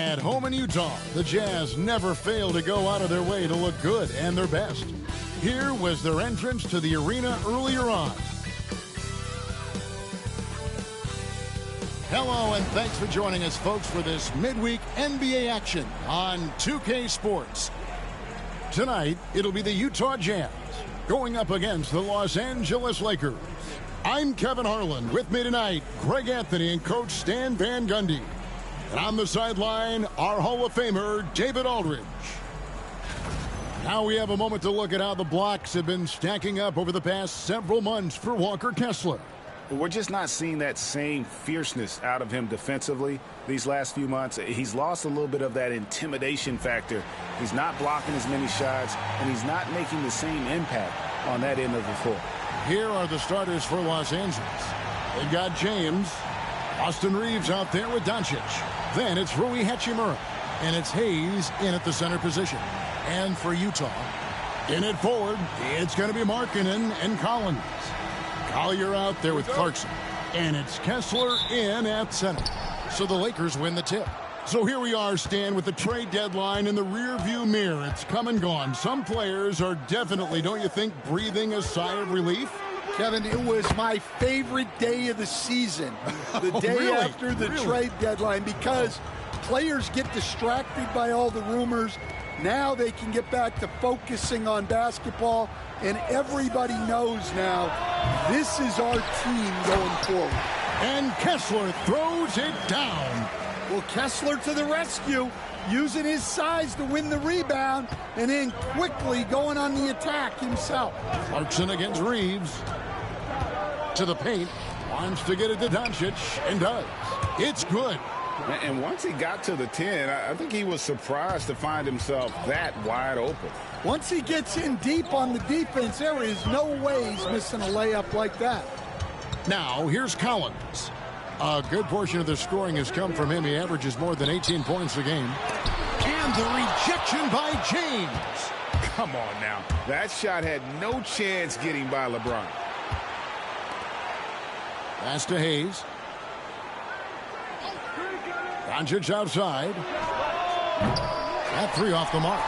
At home in Utah, the Jazz never fail to go out of their way to look good and their best. Here was their entrance to the arena earlier on. Hello, and thanks for joining us, folks, for this midweek NBA action on 2K Sports. Tonight, it'll be the Utah Jazz going up against the Los Angeles Lakers. I'm Kevin Harlan. With me tonight, Greg Anthony and Coach Stan Van Gundy. And on the sideline, our Hall of Famer, David Aldridge. Now we have a moment to look at how the blocks have been stacking up over the past several months for Walker Kessler. We're just not seeing that same fierceness out of him defensively these last few months. He's lost a little bit of that intimidation factor. He's not blocking as many shots, and he's not making the same impact on that end of the floor. Here are the starters for Los Angeles. They've got James, Austin Reeves out there with Doncic. Then it's Rui Hachimura, and it's Hayes in at the center position. And for Utah, in at forward, it's going to be Markkanen and Collins. Collier out there with Clarkson. And it's Kessler in at center. So the Lakers win the tip. So here we are, Stan, with the trade deadline in the rearview mirror. It's come and gone. Some players are definitely, don't you think, breathing a sigh of relief? Kevin, it was my favorite day of the season, the day after the trade deadline, because players get distracted by all the rumors. Now they can get back to focusing on basketball, and everybody knows now this is our team going forward. And Kessler throws it down. Well, Kessler to the rescue, using his size to win the rebound, and then quickly going on the attack himself. Clarkson against Reeves. To the paint. Wants to get it to Doncic, and does. It's good. And once he got to the 10, I think he was surprised to find himself that wide open. Once he gets in deep on the defense, there is no way he's missing a layup like that. Now, here's Collins. A good portion of the scoring has come from him. He averages more than 18 points a game. And the rejection by James. Come on now. That shot had no chance getting by LeBron. Pass to Hayes. Doncic outside. That three off the mark.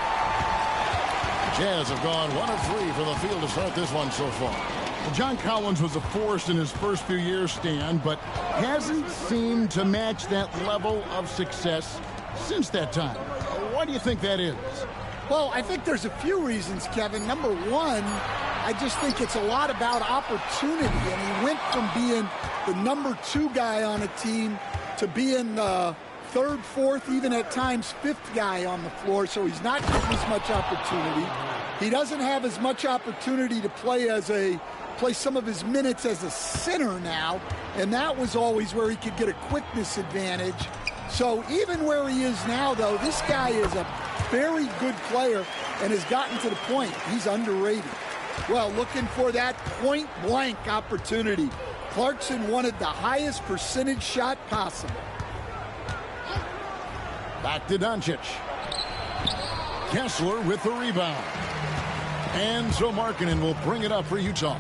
Jazz have gone 1 of 3 for the field to start this one so far. Well, John Collins was a force in his first few years, Stan, but hasn't seemed to match that level of success since that time. Why do you think that is? Well, I think there's a few reasons, Kevin. Number one, I just think it's a lot about opportunity, and he went from being the number 2 guy on a team to being the 3rd, 4th, even at times 5th guy on the floor, so he's not getting as much opportunity. He doesn't have as much opportunity to play some of his minutes as a center now, and that was always where he could get a quickness advantage. So even where he is now, though, this guy is a very good player and has gotten to the point he's underrated. Well, looking for that point-blank opportunity. Clarkson wanted the highest percentage shot possible. Back to Doncic. Kessler with the rebound. And so Markkanen will bring it up for Utah.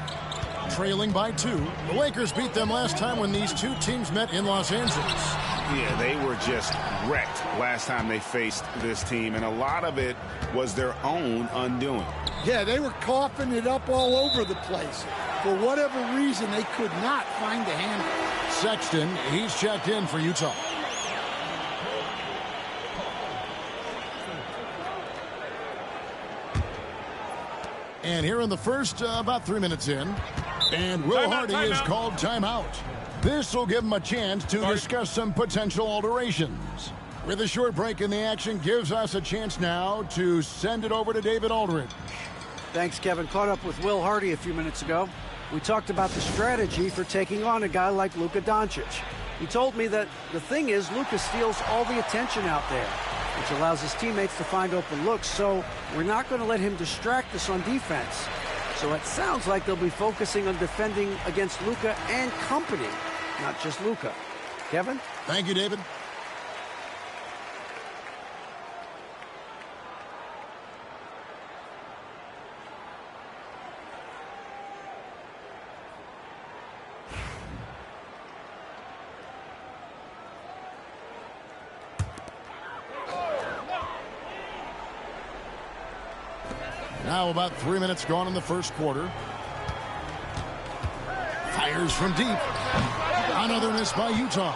Trailing by 2. The Lakers beat them last time when these two teams met in Los Angeles. Yeah, they were just wrecked last time they faced this team, and a lot of it was their own undoing. Yeah, they were coughing it up all over the place. For whatever reason, they could not find the handle. Sexton, he's checked in for Utah. And here in the first, about 3 minutes in, and Will Hardy is called timeout. This will give him a chance to discuss some potential alterations. With a short break in the action, gives us a chance now to send it over to David Aldridge. Thanks, Kevin. Caught up with Will Hardy a few minutes ago. We talked about the strategy for taking on a guy like Luka Doncic. He told me that the thing is Luka steals all the attention out there, which allows his teammates to find open looks, so we're not going to let him distract us on defense. So it sounds like they'll be focusing on defending against Luka and company, not just Luka. Kevin? Thank you, David. Now about 3 minutes gone in the first quarter. Fires from deep. Another miss by Utah.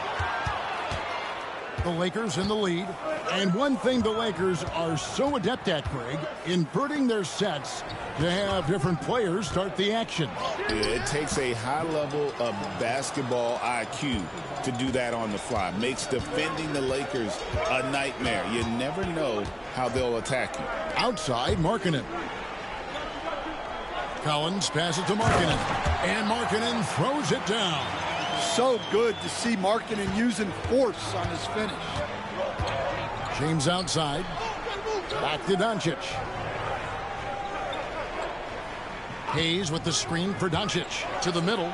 The Lakers in the lead. And one thing the Lakers are so adept at, Greg, inverting their sets to have different players start the action. It takes a high level of basketball IQ to do that on the fly. Makes defending the Lakers a nightmare. You never know how they'll attack you. Outside, Markkanen. Collins passes to Markkanen. And Markkanen throws it down. So good to see Markkanen using force on his finish. James outside. Back to Doncic. Hayes with the screen for Doncic. To the middle.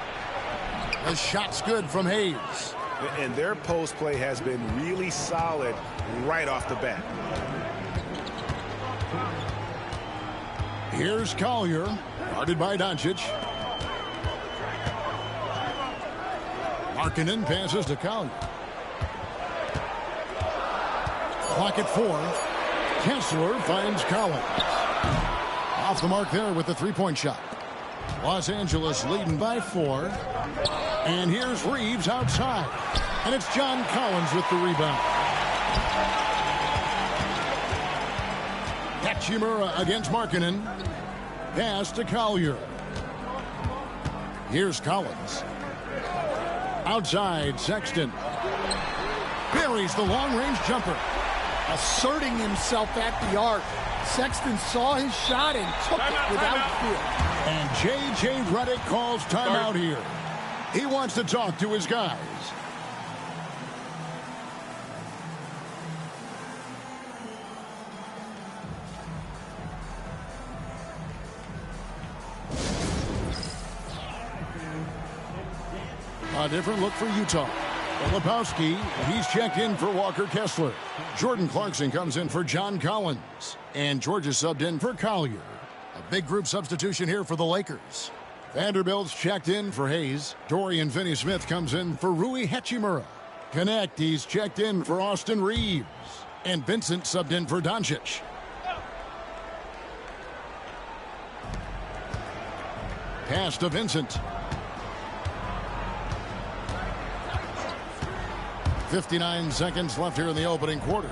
The shot's good from Hayes. And their post play has been really solid right off the bat. Here's Collier. Guarded by Doncic. Markkanen passes to Collier. Clock at 4. Kessler finds Collins. Off the mark there with the three-point shot. Los Angeles leading by 4. And here's Reeves outside. And it's John Collins with the rebound. Hachimura against Markkanen. Pass to Collier. Here's Collins. Outside, Sexton. Buries the long-range jumper. Asserting himself at the arc. Sexton saw his shot and took it without fear. And J.J. Redick calls timeout here. He wants to talk to his guys. A different look for Utah. Lebowski, he's checked in for Walker Kessler. Jordan Clarkson comes in for John Collins. And George is subbed in for Collier. A big group substitution here for the Lakers. Vanderbilt's checked in for Hayes. Dorian Finney-Smith comes in for Rui Hachimura. Connect, he's checked in for Austin Reeves. And Vincent subbed in for Doncic. Pass to Vincent. 59 seconds left here in the opening quarter.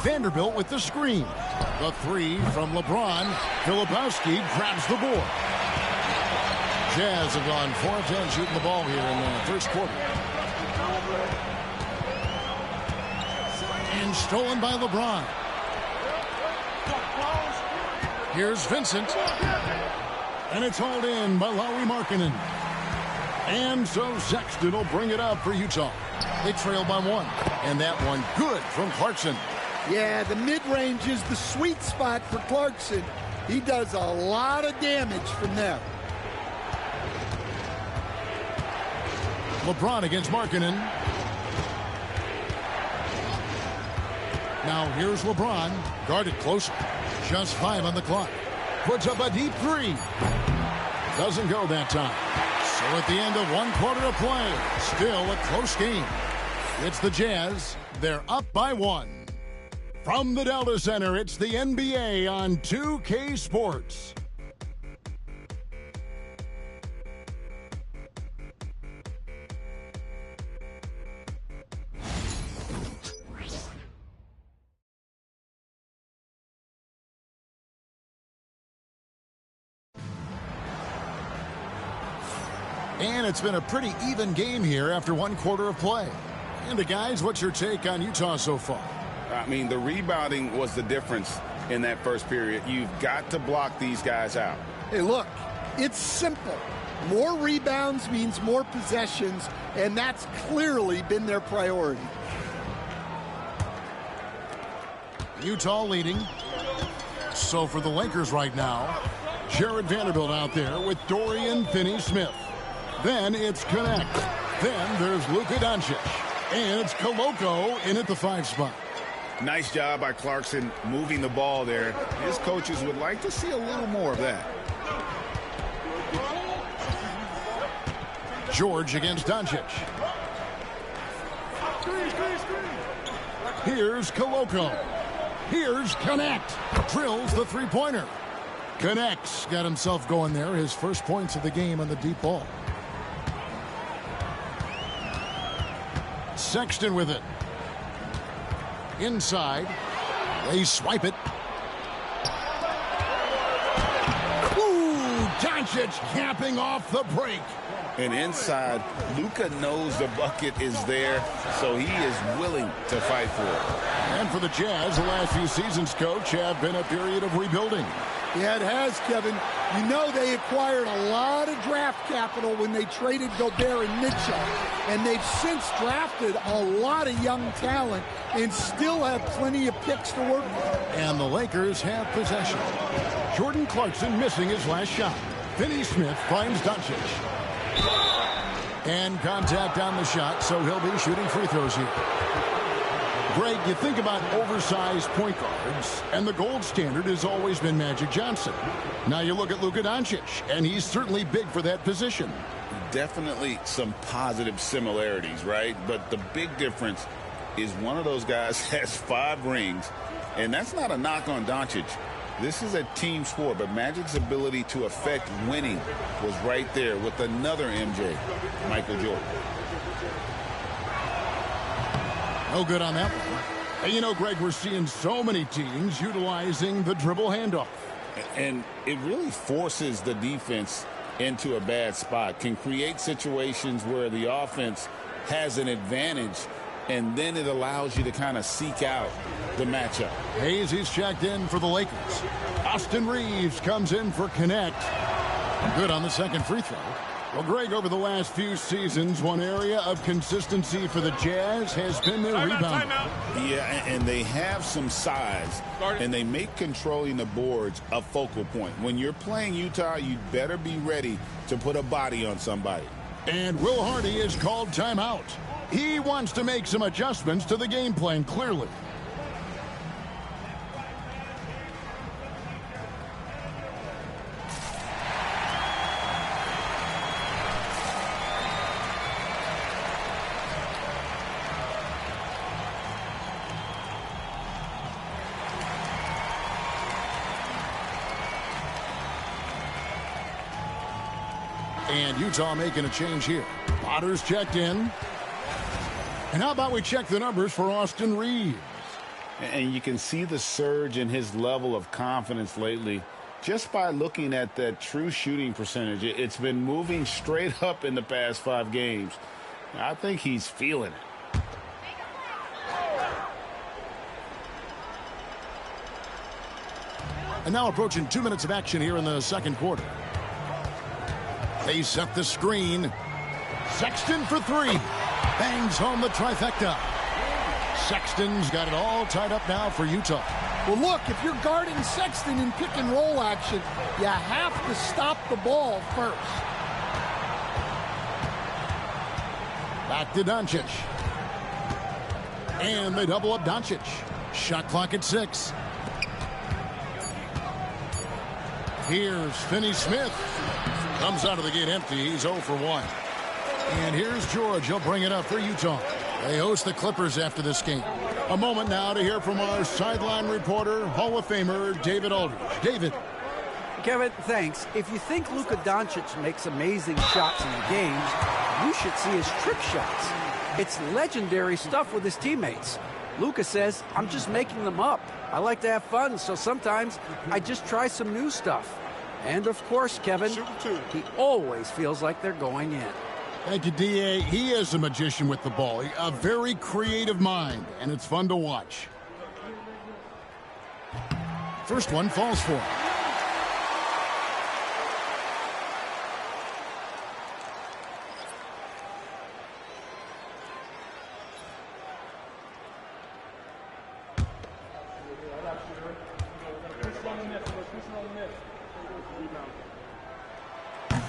Vanderbilt with the screen. The three from LeBron. Filipowski grabs the board. Jazz have gone 4 of 10 shooting the ball here in the first quarter. And stolen by LeBron. Here's Vincent. And it's hauled in by Lauri Markkanen. And so Sexton will bring it up for Utah. They trail by 1. And that one good from Clarkson. Yeah, the mid-range is the sweet spot for Clarkson. He does a lot of damage from there. LeBron against Markkanen. Now here's LeBron. Guarded closer. Just 5 on the clock. Puts up a deep 3. Doesn't go that time. So at the end of 1 quarter of play, still a close game. It's the Jazz. They're up by 1. From the Delta Center, it's the NBA on 2K Sports. And it's been a pretty even game here after 1 quarter of play. And guys, what's your take on Utah so far? I mean, the rebounding was the difference in that first period. You've got to block these guys out. Hey, look, it's simple. More rebounds means more possessions, and that's clearly been their priority. Utah leading. So for the Lakers right now, Jared Vanderbilt out there with Dorian Finney-Smith. Then it's Connect. Then there's Luka Doncic. And it's Koloko in at the 5 spot. Nice job by Clarkson moving the ball there. His coaches would like to see a little more of that. George against Doncic. Here's Koloko. Here's Connect. Drills the three-pointer. Connects. Got himself going there. His first points of the game on the deep ball. Sexton with it. Inside. They swipe it. Ooh, Doncic capping off the break. And inside, Luka knows the bucket is there, so he is willing to fight for it. And for the Jazz, the last few seasons, Coach, have been a period of rebuilding. Yeah, it has, Kevin. You know they acquired a lot of draft capital when they traded Gobert and Mitchell. And they've since drafted a lot of young talent and still have plenty of picks to work with. And the Lakers have possession. Jordan Clarkson missing his last shot. Finney Smith finds Doncic. And contact on the shot, so he'll be shooting free throws here. Greg, you think about oversized point guards, and the gold standard has always been Magic Johnson. Now you look at Luka Doncic, and he's certainly big for that position. Definitely some positive similarities, right? But the big difference is one of those guys has 5 rings, and that's not a knock on Doncic. This is a team sport, but Magic's ability to affect winning was right there with another MJ, Michael Jordan. No good on that one. And you know, Greg, we're seeing so many teams utilizing the dribble handoff. And it really forces the defense into a bad spot, can create situations where the offense has an advantage, and then it allows you to kind of seek out the matchup. Hayes, he's checked in for the Lakers. Austin Reeves comes in for Connect. Good on the second free throw. Well, Greg, over the last few seasons, one area of consistency for the Jazz has been their rebound. Yeah, and they have some size, and they make controlling the boards a focal point. When you're playing Utah, you'd better be ready to put a body on somebody. And Will Hardy is called timeout. He wants to make some adjustments to the game plan, clearly. And Utah making a change here. Potter's checked in. And how about we check the numbers for Austin Reeves? And you can see the surge in his level of confidence lately just by looking at that true shooting percentage. It's been moving straight up in the past 5 games. I think he's feeling it. And now approaching 2 minutes of action here in the second quarter. They set the screen. Sexton for 3. Bangs home the trifecta. Sexton's got it all tied up now for Utah. Well, look, if you're guarding Sexton in pick and roll action, you have to stop the ball first. Back to Doncic. And they double up Doncic. Shot clock at 6. Here's Finney Smith. Comes out of the gate empty. He's 0 for 1. And here's George. He'll bring it up for Utah. They host the Clippers after this game. A moment now to hear from our sideline reporter, Hall of Famer David Aldridge. David. Kevin, thanks. If you think Luka Doncic makes amazing shots in the games, you should see his trick shots. It's legendary stuff with his teammates. Luka says, I'm just making them up. I like to have fun, so sometimes I just try some new stuff. And of course, Kevin, he always feels like they're going in. Thank you, D.A. He is a magician with the ball. A very creative mind, and it's fun to watch. First one falls for him.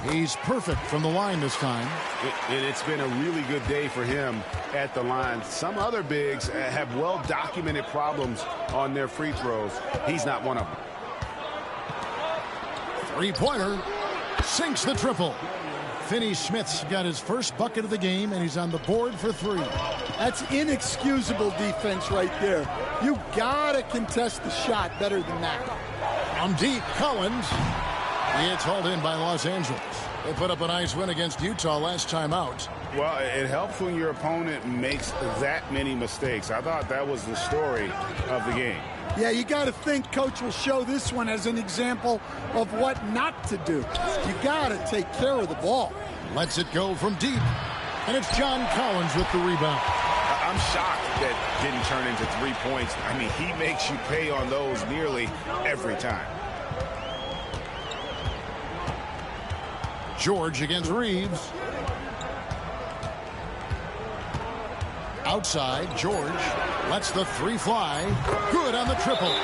He's perfect from the line this time. It's been a really good day for him at the line. Some other bigs have well-documented problems on their free throws. He's not one of them. Three-pointer. Sinks the triple. Finney Smith's got his first bucket of the game, and he's on the board for 3. That's inexcusable defense right there. You got to contest the shot better than that. From deep, Collins. It's hauled in by Los Angeles. They put up a nice win against Utah last time out. Well, it helps when your opponent makes that many mistakes. I thought that was the story of the game. Yeah, you got to think Coach will show this one as an example of what not to do. You got to take care of the ball. Lets it go from deep. And it's John Collins with the rebound. I'm shocked that didn't turn into 3 points. I mean, he makes you pay on those nearly every time. George against Reeves. Outside, George lets the three fly. Good on the triple.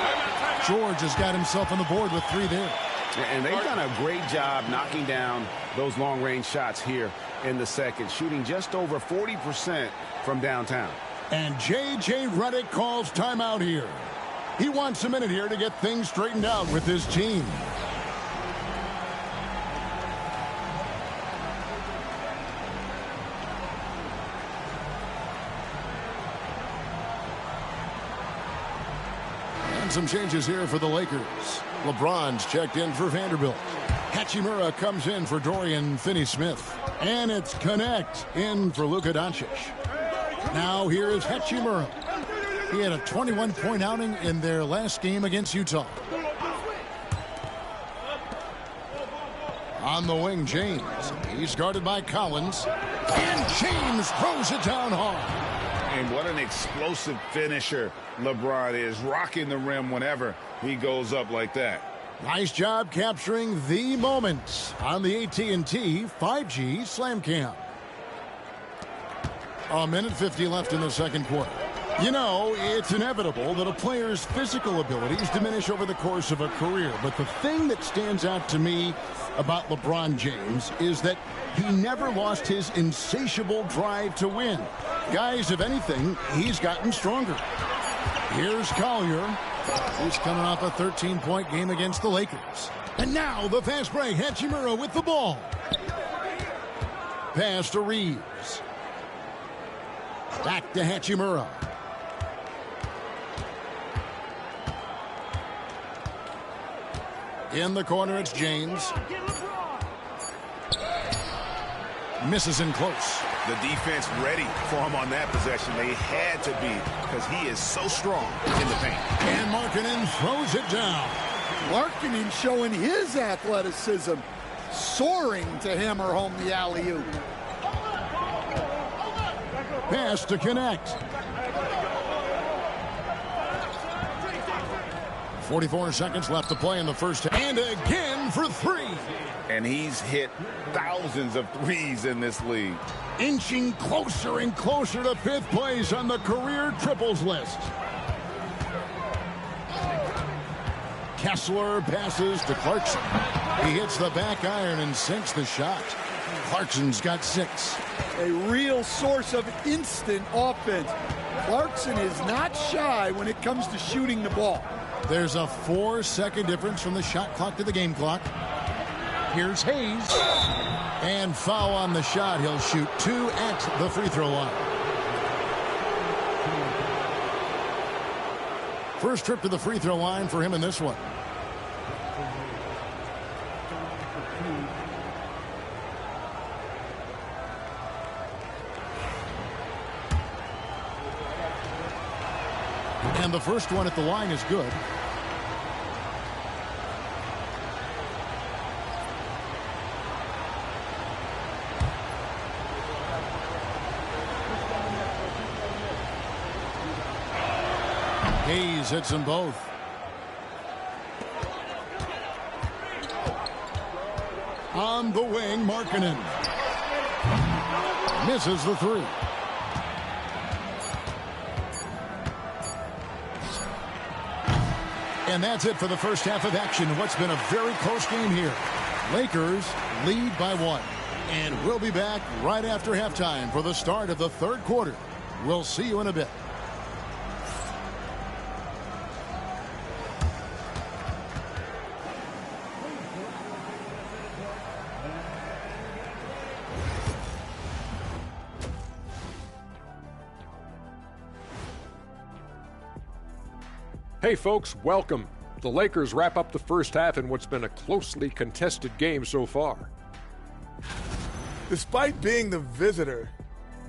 George has got himself on the board with 3 there. And they've done a great job knocking down those long-range shots here in the second, shooting just over 40% from downtown. And J.J. Redick calls timeout here. He wants a minute here to get things straightened out with his team. And some changes here for the Lakers. LeBron's checked in for Vanderbilt. Hachimura comes in for Dorian Finney-Smith. And it's Connect in for Luka Doncic. Now here is Hachimura. He had a 21-point outing in their last game against Utah. On the wing, James. He's guarded by Collins. And James throws it down hard. And what an explosive finisher LeBron is, rocking the rim whenever he goes up like that. Nice job capturing the moments on the AT&T 5G Slam Cam. A minute 50 left in the second quarter. You know, it's inevitable that a player's physical abilities diminish over the course of a career. But the thing that stands out to me about LeBron James is that he never lost his insatiable drive to win. Guys, if anything, he's gotten stronger. Here's Collier, who's coming off a 13-point game against the Lakers. And now the fast break. Hachimura with the ball. Pass to Reeves. Back to Hachimura. In the corner, it's James. Misses in close. The defense ready for him on that possession. They had to be, because he is so strong in the paint. And Markkanen throws it down. Markkanen showing his athleticism, soaring to hammer home the alley-oop. Pass to Connect. 44 seconds left to play in the first half. And again for 3. And he's hit thousands of threes in this league. Inching closer and closer to 5th place on the career triples list. Kessler passes to Clarkson. He hits the back iron and sinks the shot. Clarkson's got 6. A real source of instant offense. Clarkson is not shy when it comes to shooting the ball. There's a 4-second difference from the shot clock to the game clock. Here's Hayes. And foul on the shot. He'll shoot 2 at the free throw line. First trip to the free throw line for him in this one. And the first one at the line is good. Hayes hits them both. On the wing, Markkanen. Misses the 3. And that's it for the first half of action in what's been a very close game here. Lakers lead by 1. And we'll be back right after halftime for the start of the third quarter. We'll see you in a bit. Hey folks, welcome. The Lakers wrap up the first half in what's been a closely contested game so far. Despite being the visitor,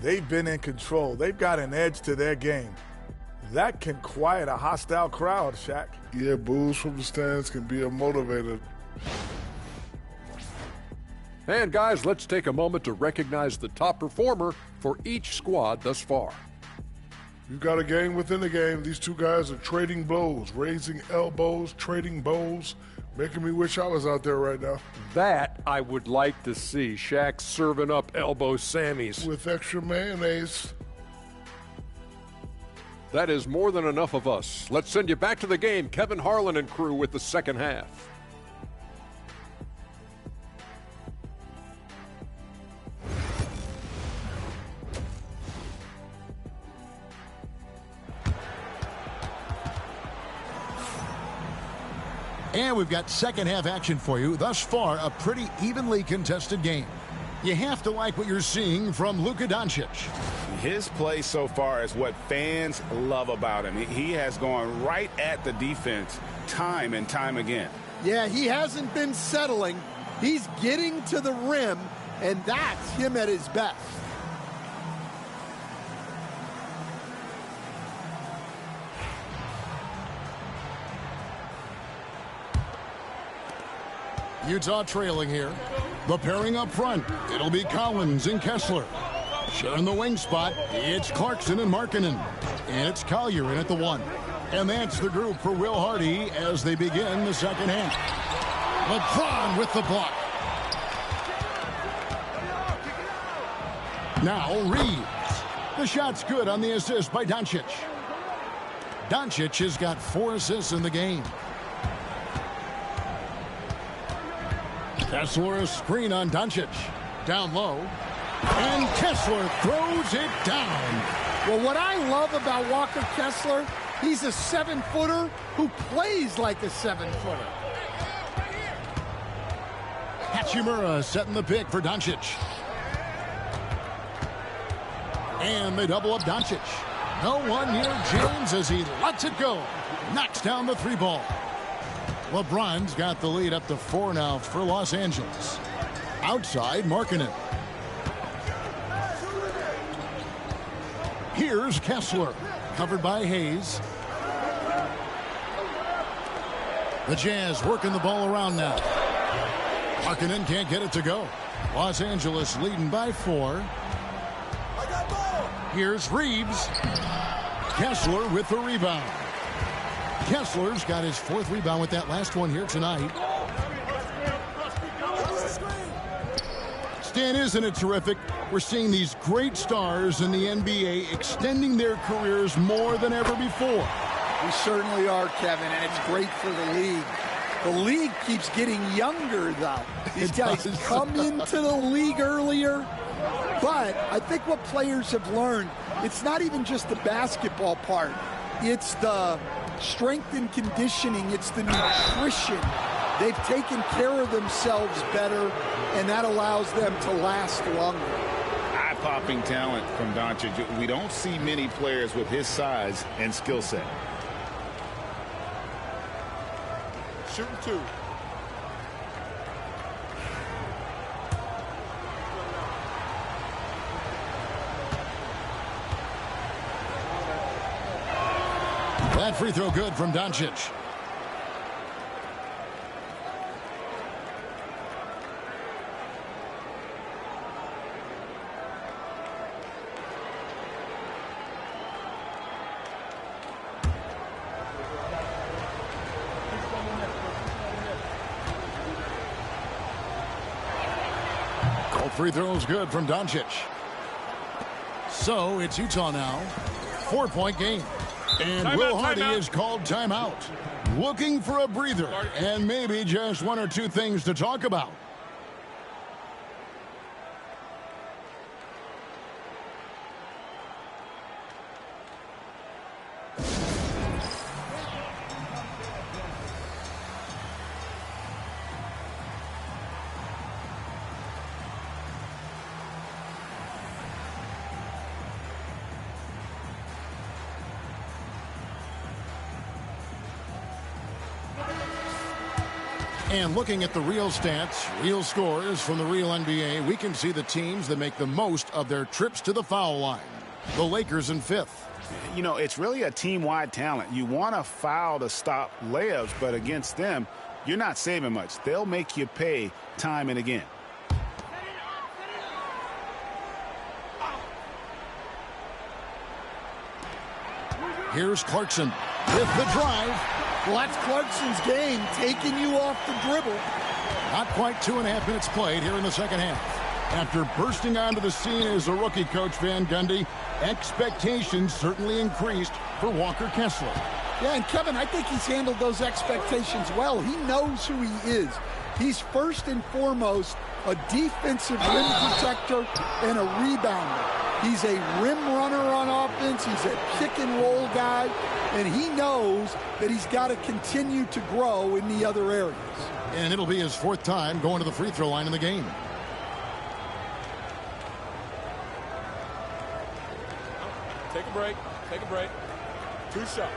they've been in control. They've got an edge to their game. That can quiet a hostile crowd, Shaq. Yeah, boos from the stands can be a motivator. And guys, let's take a moment to recognize the top performer for each squad thus far. You got a game within the game. These two guys are trading blows, raising elbows, trading bows, making me wish I was out there right now. That I would like to see. Shaq serving up elbow Sammys. With extra mayonnaise. That is more than enough of us. Let's send you back to the game. Kevin Harlan and crew with the second half. And we've got second half action for you. Thus far, a pretty evenly contested game. You have to like what you're seeing from Luka Doncic. His play so far is what fans love about him. He has gone right at the defense time and time again. Yeah, he hasn't been settling. He's getting to the rim, and that's him at his best. Utah trailing here. The pairing up front. It'll be Collins and Kessler. Sharing the wing spot, it's Clarkson and Markkanen. And it's Collier in at the 1. And that's the group for Will Hardy as they begin the second half. LeBron with the block. Now Reeves. The shot's good on the assist by Doncic. Doncic has got 4 assists in the game. Kessler a screen on Doncic. Down low. And Kessler throws it down. Well, what I love about Walker Kessler, he's a 7-footer who plays like a 7-footer. Hachimura setting the pick for Doncic. And they double up Doncic. No one near James as he lets it go. Knocks down the 3 ball. LeBron's got the lead up to 4 now for Los Angeles. Outside, Markkanen. Here's Kessler, covered by Hayes. The Jazz working the ball around now. Markkanen can't get it to go. Los Angeles leading by 4. Here's Reeves. Kessler with the rebound. Kessler's got his 4th rebound with that last one here tonight. Stan, isn't it terrific? We're seeing these great stars in the NBA extending their careers more than ever before. We certainly are, Kevin, and it's great for the league. The league keeps getting younger, though. These guys come into the league earlier. But I think what players have learned, it's not even just the basketball part. It's the strength and conditioning. It's the nutrition. They've taken care of themselves better, and that allows them to last longer. Eye-popping talent from Doncic. We don't see many players with his size and skill set. Shooting 2. That free throw good from Doncic. Both free throws good from Doncic. So it's Utah now. 4-point game. And Will Hardy is called timeout. Looking for a breather and maybe just 1 or 2 things to talk about. And looking at the real stats, real scores from the real NBA, we can see the teams that make the most of their trips to the foul line. The Lakers in 5th. You know, it's really a team-wide talent. You want to foul to stop layups, but against them, you're not saving much. They'll make you pay time and again. Here's Clarkson with the drive. Well, that's Clarkson's game, taking you off the dribble. Not quite 2.5 minutes played here in the second half. After bursting onto the scene as a rookie, Coach Van Gundy, expectations certainly increased for Walker Kessler. Yeah, and Kevin, I think he's handled those expectations well. He knows who he is. He's first and foremost a defensive rim protector and a rebounder. He's a rim runner on offense. He's a pick-and-roll guy, and he knows that he's got to continue to grow in the other areas. And it'll be his 4th time going to the free throw line in the game. Take a break. Take a break. 2 shots.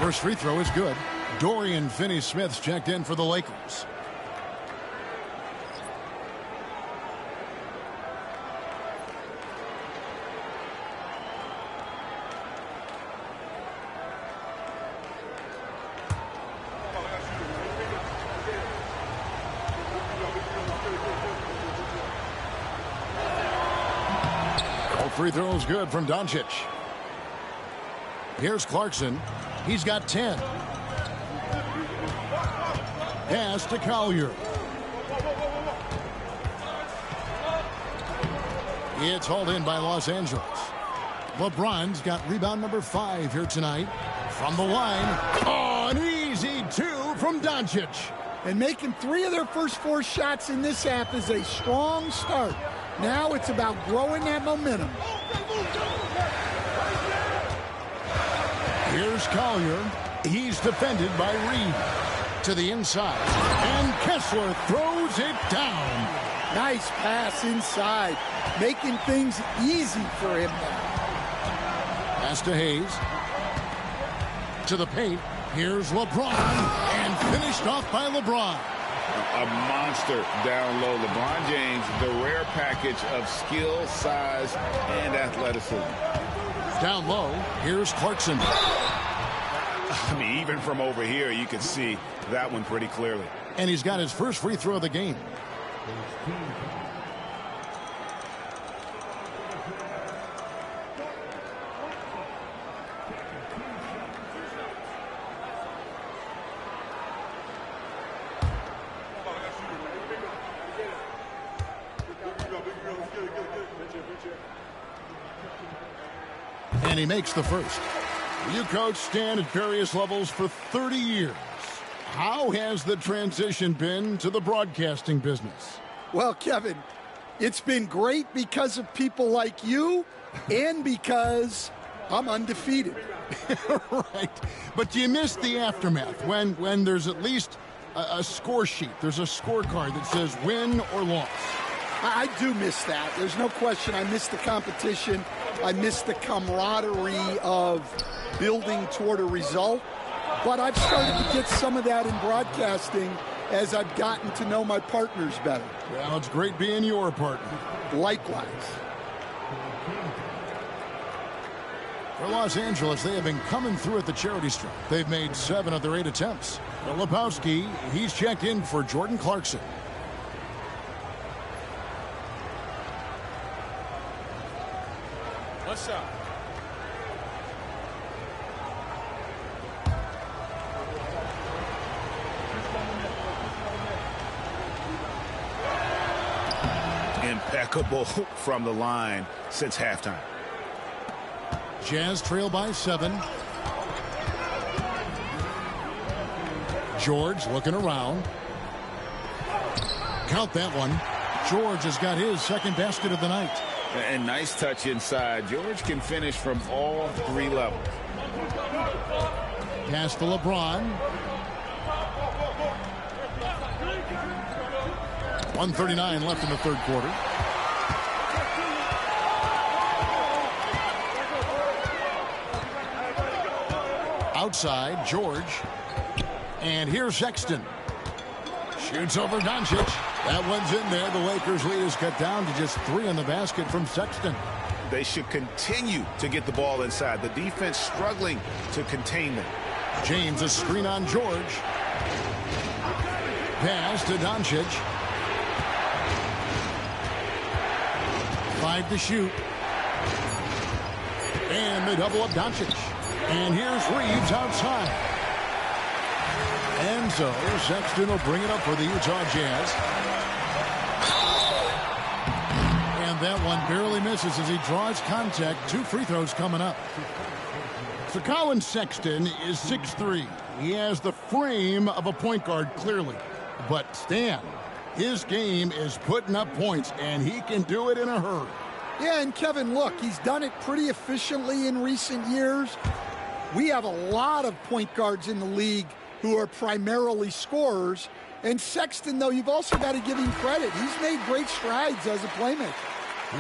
First free throw is good. Dorian Finney-Smith's checked in for the Lakers. Free throw is good from Doncic. Here's Clarkson. He's got 10. Pass to Collier. It's hauled in by Los Angeles. LeBron's got rebound number 5 here tonight. From the line. Oh, an easy 2 from Doncic. And making 3 of their first 4 shots in this half is a strong start. Now it's about growing that momentum. Here's Collier. He's defended by Reed. To the inside. And Kessler throws it down. Nice pass inside. Making things easy for him now. Pass to Hayes. To the paint. Here's LeBron. And finished off by LeBron. A monster down low. LeBron James, the rare package of skill, size, and athleticism. Down low, here's Clarkson. I mean, even from over here, you can see that one pretty clearly. And he's got his first free throw of the game. And he makes the first. You, Coach, stand at various levels for 30 years. How has the transition been to the broadcasting business? Well, Kevin, it's been great because of people like you and because I'm undefeated. Right. But you miss the aftermath when there's at least a score sheet. There's a scorecard that says win or loss. I do miss that. There's no question. I miss the competition. I miss the camaraderie of building toward a result. But I've started to get some of that in broadcasting as I've gotten to know my partners better. Well, it's great being your partner. Likewise. For Los Angeles, they have been coming through at the charity stripe. They've made 7 of their 8 attempts. Lebowski, he's checked in for Jordan Clarkson. One shot. Impeccable from the line since halftime. Jazz trail by 7. George looking around. Count that one. George has got his second basket of the night. And nice touch inside. George can finish from all 3 levels. Pass to LeBron. 1:39 left in the third quarter. Outside, George. And here's Sexton. Shoots over Doncic. That one's in there. The Lakers' lead is cut down to just 3 on the basket from Sexton. They should continue to get the ball inside. The defense struggling to contain them. James, a screen on George. Pass to Doncic. 5 to shoot. And they double up Doncic. And here's Reeves outside. And so Sexton will bring it up for the Utah Jazz. And that one barely misses as he draws contact. 2 free throws coming up. So Colin Sexton is 6'3". He has the frame of a point guard, clearly. But Stan, his game is putting up points, and he can do it in a hurry. Yeah, and Kevin, look, he's done it pretty efficiently in recent years. We have a lot of point guards in the league who are primarily scorers. And Sexton, though, you've also got to give him credit. He's made great strides as a playmaker.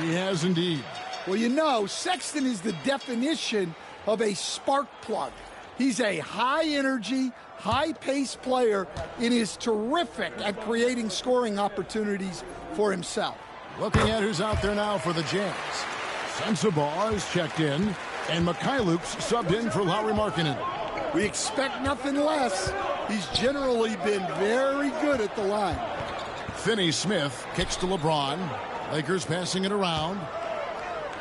He has indeed. Well, you know, Sexton is the definition of a spark plug. He's a high-energy, high-pace player and is terrific at creating scoring opportunities for himself. Looking at who's out there now for the Jazz. Sensabaugh is checked in, and Mikhailuk's subbed in for Lauri Markkanen. We expect nothing less. He's generally been very good at the line. Finney-Smith kicks to LeBron. Lakers passing it around.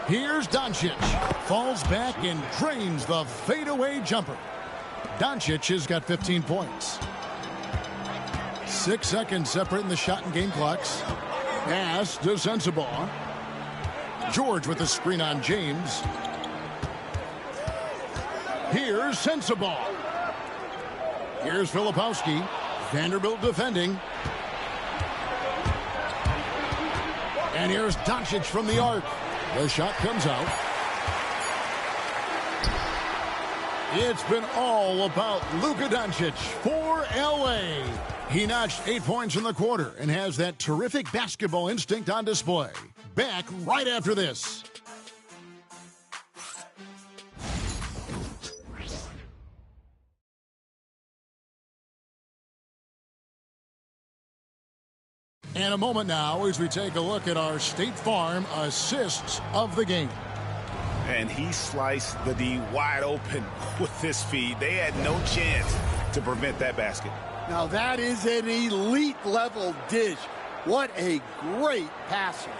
Here's Doncic. Falls back and drains the fadeaway jumper. Doncic has got 15 points. 6 seconds separating the shot and game clocks. Pass to Sensabaugh. George with the screen on James. Here's Sensabaugh. Here's Filipowski. Vanderbilt defending. And here's Doncic from the arc. The shot comes out. It's been all about Luka Doncic for L.A. He notched 8 points in the quarter and has that terrific basketball instinct on display. Back right after this. And a moment now as we take a look at our State Farm assists of the game. And he sliced the D wide open with this feed. They had no chance to prevent that basket. Now that is an elite level dish. What a great passer.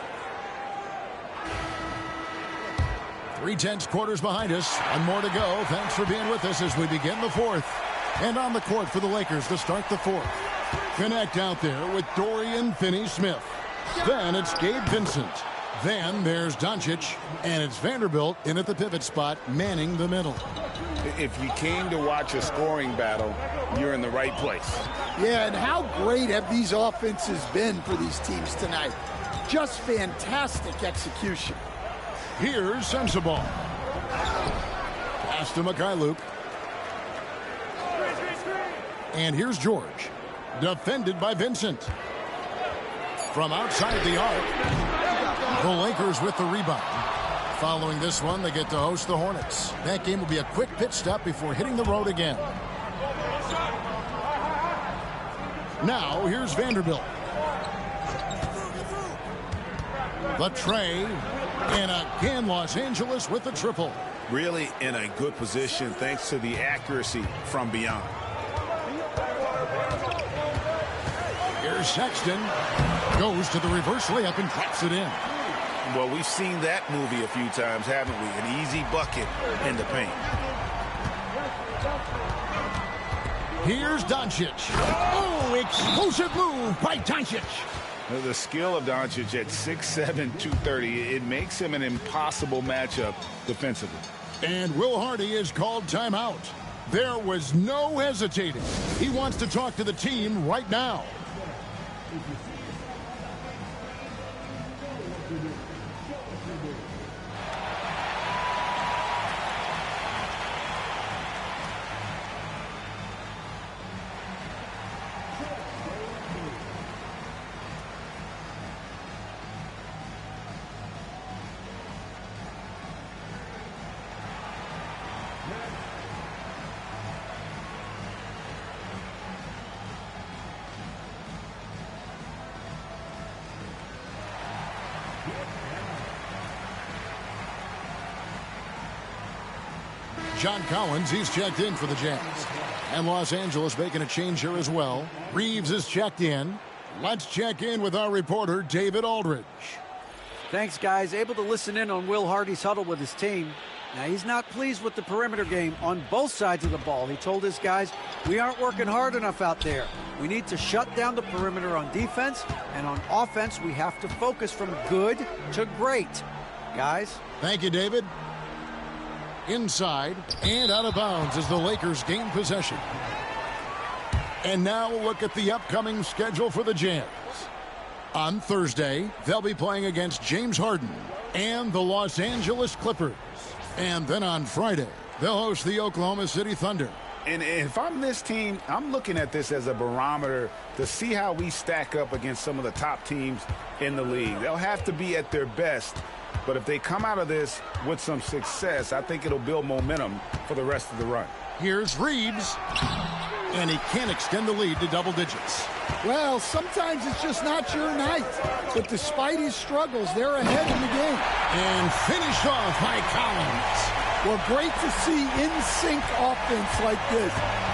3/10 quarters behind us. One more to go. Thanks for being with us as we begin the fourth. And on the court for the Lakers to start the fourth. Connect out there with Dorian Finney-Smith. Then it's Gabe Vincent. Then there's Doncic, and it's Vanderbilt in at the pivot spot, manning the middle. If you came to watch a scoring battle, you're in the right place. Yeah, and how great have these offenses been for these teams tonight? Just fantastic execution. Here's Sensabaugh. Pass to Mikhailuk. And here's George. Defended by Vincent. From outside the arc, the Lakers with the rebound. Following this one, they get to host the Hornets. That game will be a quick pit stop before hitting the road again. Now, here's Vanderbilt. The tray, and again Los Angeles with the triple. Really in a good position thanks to the accuracy from beyond. Here's Sexton. Goes to the reverse layup and drops it in. Well, we've seen that movie a few times, haven't we? An easy bucket in the paint. Here's Doncic. Oh, explosive move by Doncic. The skill of Doncic at 6'7", 230, it makes him an impossible matchup defensively. And Will Hardy is called timeout. There was no hesitating. He wants to talk to the team right now. John Collins, he's checked in for the Jazz. And Los Angeles making a change here as well. Reeves is checked in. Let's check in with our reporter, David Aldridge. Thanks, guys. Able to listen in on Will Hardy's huddle with his team. Now, he's not pleased with the perimeter game on both sides of the ball. He told his guys, we aren't working hard enough out there. We need to shut down the perimeter on defense, and on offense, we have to focus from good to great. Guys? Thank you, David. Inside and out of bounds as the Lakers gain possession. And now look at the upcoming schedule for the Jazz. On Thursday, they'll be playing against James Harden and the Los Angeles Clippers. And then on Friday, they'll host the Oklahoma City Thunder. And if I'm this team, I'm looking at this as a barometer to see how we stack up against some of the top teams in the league. They'll have to be at their best. But if they come out of this with some success, I think it'll build momentum for the rest of the run. Here's Reeves. And he can't extend the lead to double digits. Well, sometimes it's just not your night. But despite his struggles, they're ahead in the game. And finished off by Collins. Well, great to see in-sync offense like this.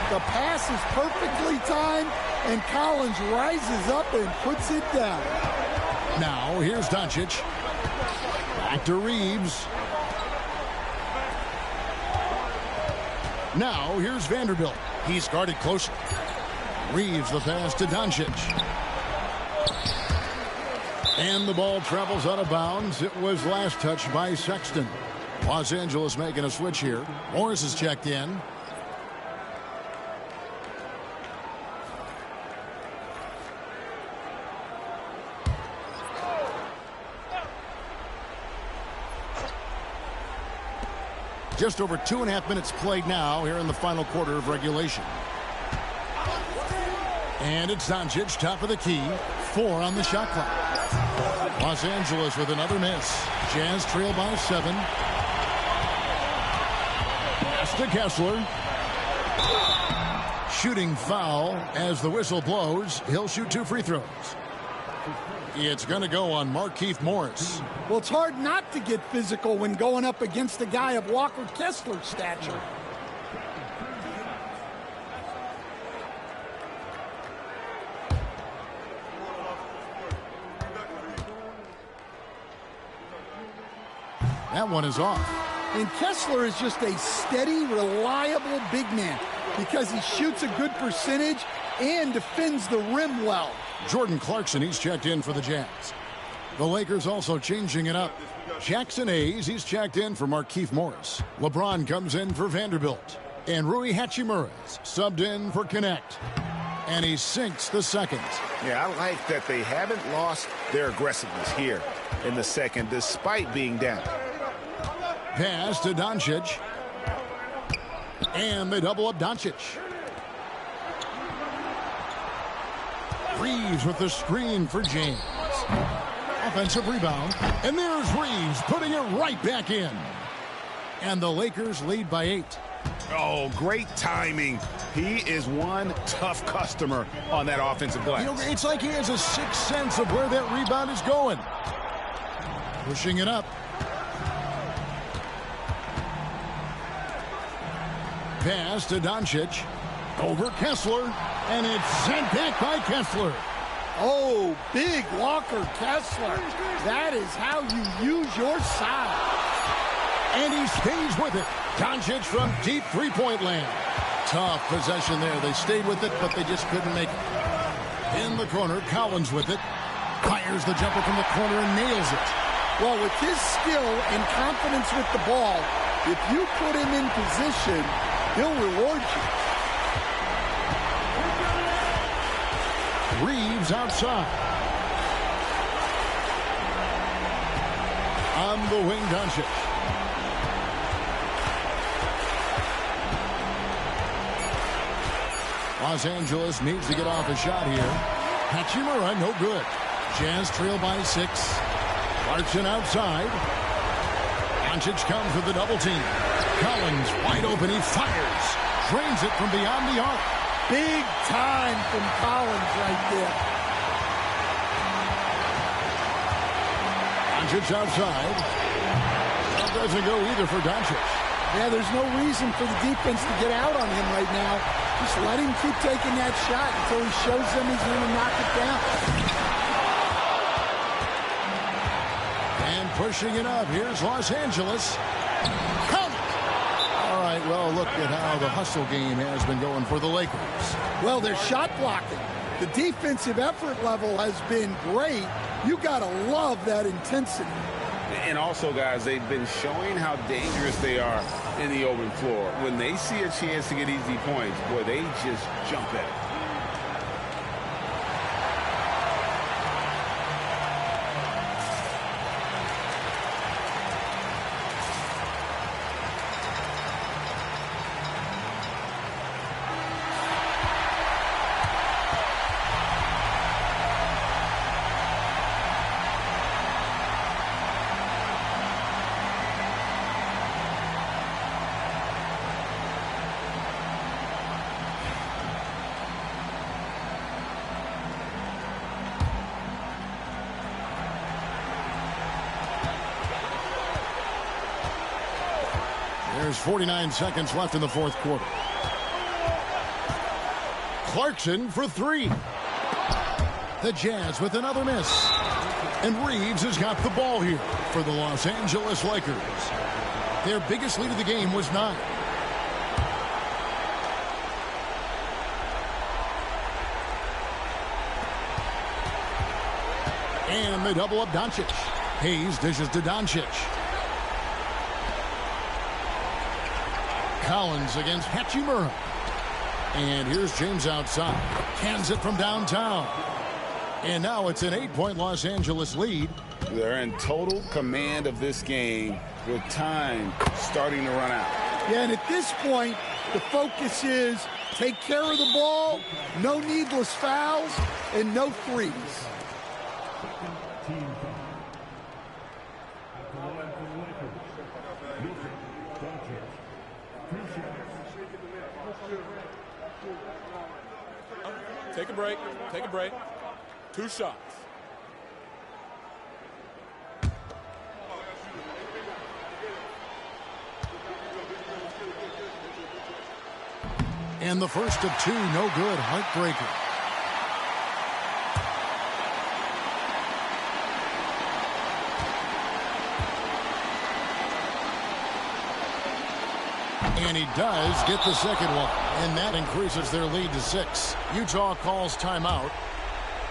The pass is perfectly timed, and Collins rises up and puts it down. Now, here's Doncic. Back to Reeves. Now, here's Vanderbilt. He's guarded closely. Reeves the pass to Doncic. And the ball travels out of bounds. It was last touched by Sexton. Los Angeles making a switch here. Morris is checked in. Just over 2.5 minutes played now here in the final quarter of regulation. And it's Doncic, top of the key. 4 on the shot clock. Los Angeles with another miss. Jazz trail by 7. Pass to Kessler. Shooting foul as the whistle blows. He'll shoot 2 free throws. It's going to go on Markieff Morris. Well, it's hard not to get physical when going up against a guy of Walker Kessler's stature. That one is off. And Kessler is just a steady, reliable big man because he shoots a good percentage and defends the rim well. Jordan Clarkson, he's checked in for the Jazz. The Lakers also changing it up. Jackson Hayes, he's checked in for Markieff Morris. LeBron comes in for Vanderbilt. And Rui Hachimura's subbed in for Connect. And he sinks the second. Yeah, I like that they haven't lost their aggressiveness here in the second despite being down. Pass to Doncic. And they double up Doncic. Reeves with the screen for James. Offensive rebound. And there's Reeves putting it right back in. And the Lakers lead by 8. Oh, great timing. He is one tough customer on that offensive glass. You know, it's like he has a sixth sense of where that rebound is going. Pushing it up. Pass to Doncic. Over Kessler. And it's sent back by Kessler. Oh, big Walker Kessler. That is how you use your size. And he stays with it. Doncic from deep three-point land. Tough possession there. They stayed with it, but they just couldn't make it. In the corner, Collins with it. Fires the jumper from the corner and nails it. Well, with his skill and confidence with the ball, if you put him in position, he'll reward you. Reeves outside. On the wing, Doncic. Los Angeles needs to get off a shot here. Hachimura, no good. Jazz trail by 6. Clarkson outside. Doncic comes with the double team. Collins wide open. He fires. Drains it from beyond the arc. Big time from Collins right there. Doncic outside. That doesn't go either for Doncic. Yeah, there's no reason for the defense to get out on him right now. Just let him keep taking that shot until he shows them he's going to knock it down. And pushing it up, here's Los Angeles. Count it! All right, well, look at how the hustle game has been going for the Lakers. Well, they're shot blocking. The defensive effort level has been great. You got to love that intensity. And also, guys, they've been showing how dangerous they are in the open floor. When they see a chance to get easy points, boy, they just jump at it. There's 49 seconds left in the fourth quarter. Clarkson for three. The Jazz with another miss. And Reeves has got the ball here for the Los Angeles Lakers. Their biggest lead of the game was 9. And they double up Doncic. Hayes dishes to Doncic. Collins against Hachimura. And here's James outside. Cans it from downtown. And now it's an 8-point Los Angeles lead. They're in total command of this game with time starting to run out. Yeah, and at this point, the focus is take care of the ball, no needless fouls, and no threes. Take a break. Take a break. 2 shots. And the first of 2, no good. Heartbreaker. And he does get the second one. And that increases their lead to 6. Utah calls timeout.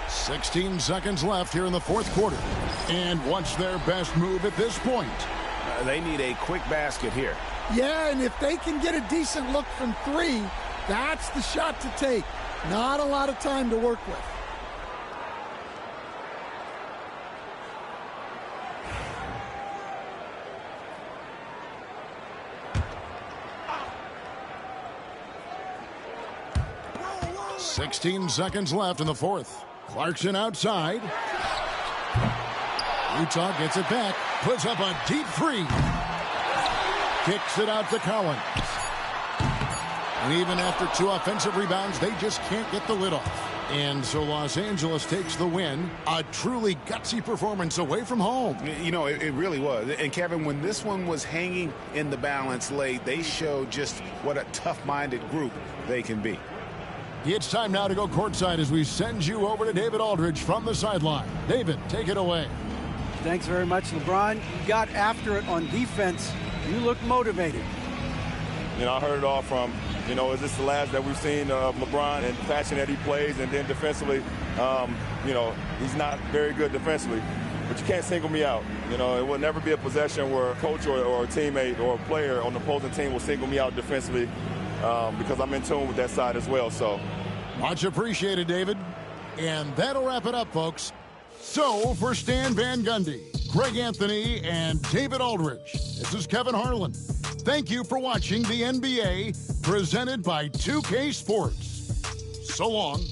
16 seconds left here in the fourth quarter. And what's their best move at this point? They need a quick basket here. Yeah, and if they can get a decent look from 3, that's the shot to take. Not a lot of time to work with. Whoa. 16 seconds left in the fourth. Clarkson outside. Utah gets it back. Puts up a deep 3. Kicks it out to Collins. And even after 2 offensive rebounds, they just can't get the lid off. And so Los Angeles takes the win. A truly gutsy performance away from home. You know, it really was. And Kevin, when this one was hanging in the balance late, they showed just what a tough-minded group they can be. It's time now to go courtside as we send you over to David Aldridge from the sideline. David, take it away. Thanks very much, LeBron. You got after it on defense. You look motivated. You know, I heard it all from, you know, is this the last that we've seen of LeBron and the fashion that he plays, and then defensively, you know, he's not very good defensively, but you can't single me out. You know, it will never be a possession where a coach or a teammate or a player on the opposing team will single me out defensively because I'm in tune with that side as well. So much appreciated, David. And that'll wrap it up, folks. So for Stan Van Gundy, Greg Anthony, and David Aldridge, this is Kevin Harlan. Thank you for watching the NBA presented by 2K Sports. So long.